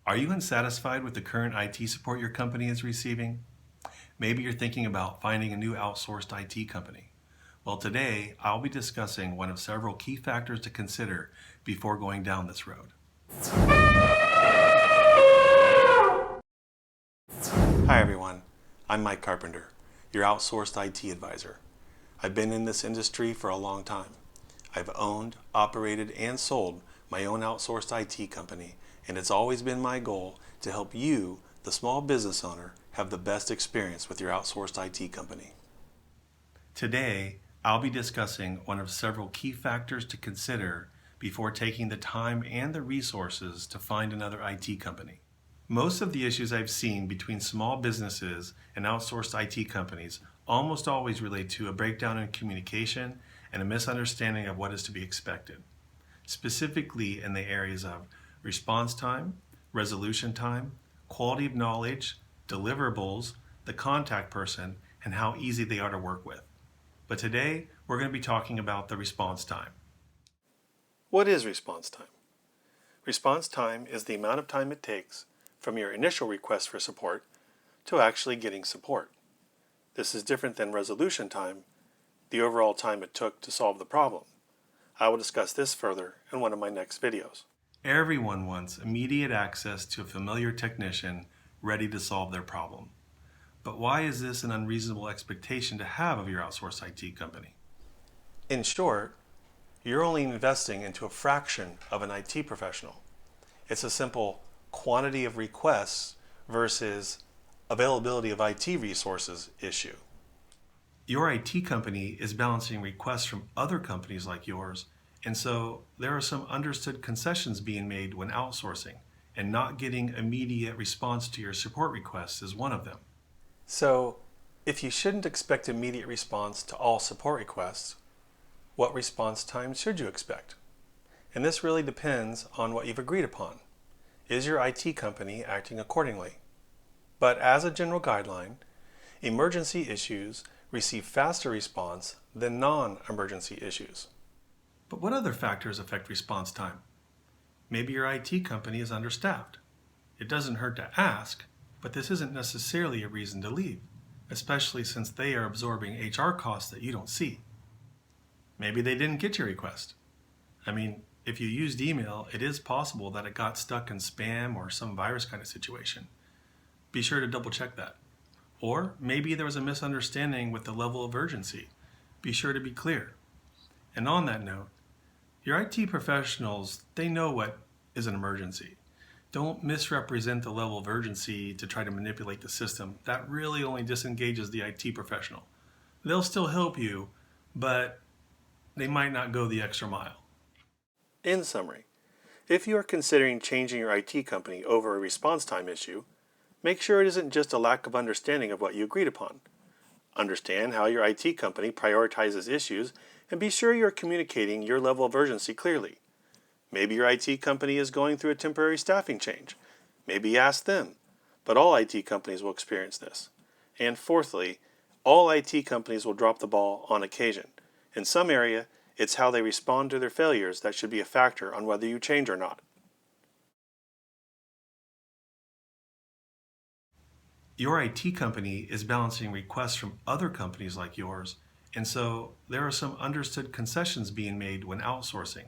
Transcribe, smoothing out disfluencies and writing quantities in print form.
Are you unsatisfied with the current IT support your company is receiving? Maybe you're thinking about finding a new outsourced IT company. Well, today I'll be discussing one of several key factors to consider before going down this road. Hi everyone, I'm Mike Carpenter, your outsourced IT advisor. I've been in this industry for a long time. I've owned, operated, and sold my own outsourced IT company, and it's always been my goal to help you, the small business owner, have the best experience with your outsourced IT company. Today, I'll be discussing one of several key factors to consider before taking the time and the resources to find another IT company. Most of the issues I've seen between small businesses and outsourced IT companies almost always relate to a breakdown in communication and a misunderstanding of what is to be expected, specifically in the areas of response time, resolution time, quality of knowledge, deliverables, the contact person, and how easy they are to work with. But today, we're going to be talking about the response time. What is response time? Response time is the amount of time it takes from your initial request for support to actually getting support. This is different than resolution time, the overall time it took to solve the problem. I will discuss this further in one of my next videos. Everyone wants immediate access to a familiar technician ready to solve their problem. But why is this an unreasonable expectation to have of your outsourced IT company? In short, you're only investing into a fraction of an IT professional. It's a simple quantity of requests versus availability of IT resources issue. Your IT company is balancing requests from other companies like yours, and so there are some understood concessions being made when outsourcing, and not getting immediate response to your support requests is one of them. So, if you shouldn't expect immediate response to all support requests, what response time should you expect? And this really depends on what you've agreed upon. Is your IT company acting accordingly? But as a general guideline, emergency issues receive faster response than non-emergency issues. But what other factors affect response time? Maybe your IT company is understaffed. It doesn't hurt to ask, but this isn't necessarily a reason to leave, especially since they are absorbing HR costs that you don't see. Maybe they didn't get your request. I mean, if you used email, it is possible that it got stuck in spam or some virus kind of situation. Be sure to double check that. Or maybe there was a misunderstanding with the level of urgency. Be sure to be clear. And on that note, your IT professionals, they know what is an emergency. Don't misrepresent the level of urgency to try to manipulate the system. That really only disengages the IT professional. They'll still help you, but they might not go the extra mile. In summary, if you are considering changing your IT company over a response time issue, make sure it isn't just a lack of understanding of what you agreed upon. Understand how your IT company prioritizes issues and be sure you are communicating your level of urgency clearly. Maybe your IT company is going through a temporary staffing change. Maybe ask them, but all IT companies will experience this. And fourthly, all IT companies will drop the ball on occasion. In some area, it's how they respond to their failures that should be a factor on whether you change or not. Your IT company is balancing requests from other companies like yours, and so there are some understood concessions being made when outsourcing,